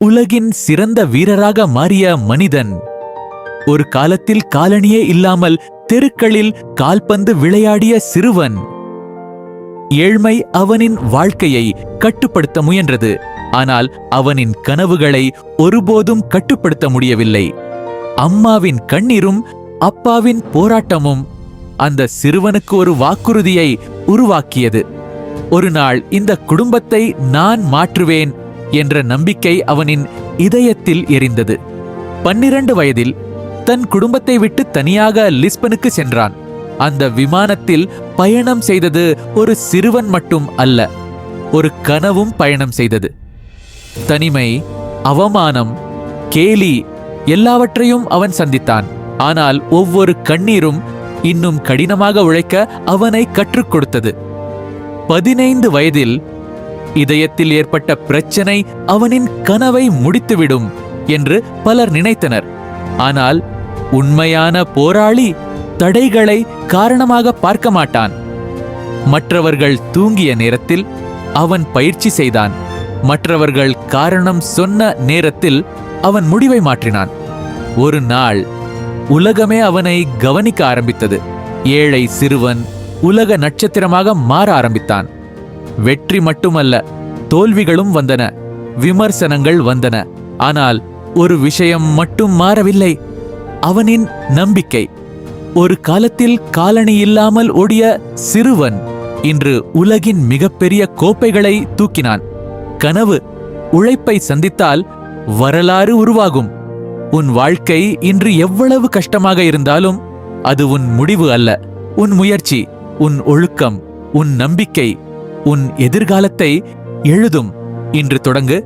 உலகின் சிறந்த வீரராக மாறிய மனிதன். ஒரு காலத்தில் காலணியே இல்லாமல் தெருக்களில் கால்பந்து விளையாடிய சிறுவன். ஏழ்மை அவனின் வாழ்க்கையை கட்டுப்படுத்த முயன்றது. ஆனால் அவனின் கனவுகளை ஒருபோதும் கட்டுப்படுத்த முடியவில்லை. அம்மாவின் கண்ணீரும் அப்பாவின் போராட்டமும் அந்த சிறுவனுக்கு ஒரு வாக்குறுதியை உருவாக்கியது. ஒரு நாள் இந்த குடும்பத்தை நான் மாற்றுவேன் என்ற நம்பிக்கை அவனின் இதயத்தில் எரிந்தது. 12 வயதில் தன் குடும்பத்தை விட்டு தனியாக லிஸ்பனுக்கு சென்றான். அந்த விமானத்தில் பயணம் செய்தது ஒரு சிறுவன் மட்டும் அல்ல, ஒரு கனவும் பயணம் செய்தது. தனிமை, அவமானம், கேலி எல்லாவற்றையும் அவன் சந்தித்தான். ஆனால் ஒவ்வொரு கண்ணீரும் இன்னும் கடினமாக உழைக்க அவனை கற்றுக் கொடுத்தது. 15 வயதில் இதயத்தில் ஏற்பட்ட பிரச்சனை அவனின் கனவை முடித்துவிடும் என்று பலர் நினைத்தனர். ஆனால் உண்மையான போராளி தடைகளை காரணமாக பார்க்க மாட்டான். மற்றவர்கள் தூங்கிய நேரத்தில் அவன் பயிற்சி செய்தான். மற்றவர்கள் காரணம் சொன்ன நேரத்தில் அவன் முடிவை மாற்றினான். ஒரு நாள் உலகமே அவனை கவனிக்க ஆரம்பித்தது. ஏழை சிறுவன் உலக நட்சத்திரமாக மாற ஆரம்பித்தான். வெற்றி மட்டுமல்ல, தோல்விகளும் வந்தன, விமர்சனங்கள் வந்தன. ஆனால் ஒரு விஷயம் மட்டும் மாறவில்லை, அவனின் நம்பிக்கை. ஒரு காலத்தில் காலணி இல்லாமல் ஓடிய சிறுவன் இன்று உலகின் மிகப்பெரிய கோப்பைகளை தூக்கினான். கனவு உழைப்பை சந்தித்தால் வரலாறு உருவாகும். உன் வாழ்க்கை இன்று எவ்வளவு கஷ்டமாக இருந்தாலும் அது உன் முடிவு அல்ல. உன் முயற்சி, உன் ஒழுக்கம், உன் நம்பிக்கை உன் எதிர்காலத்தை எழுதும். இன்று தொடங்கு.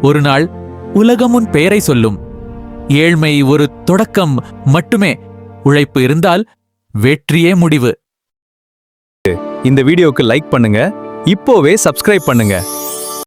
ஒரு நாள் உலகம் உன் பெயரை சொல்லும். ஏழ்மை ஒரு தொடக்கம் மட்டுமே. உழைப்பு இருந்தால் வெற்றியே முடிவு. இந்த வீடியோக்கு லைக் பண்ணுங்க, இப்போவே சப்ஸ்கிரைப் பண்ணுங்க.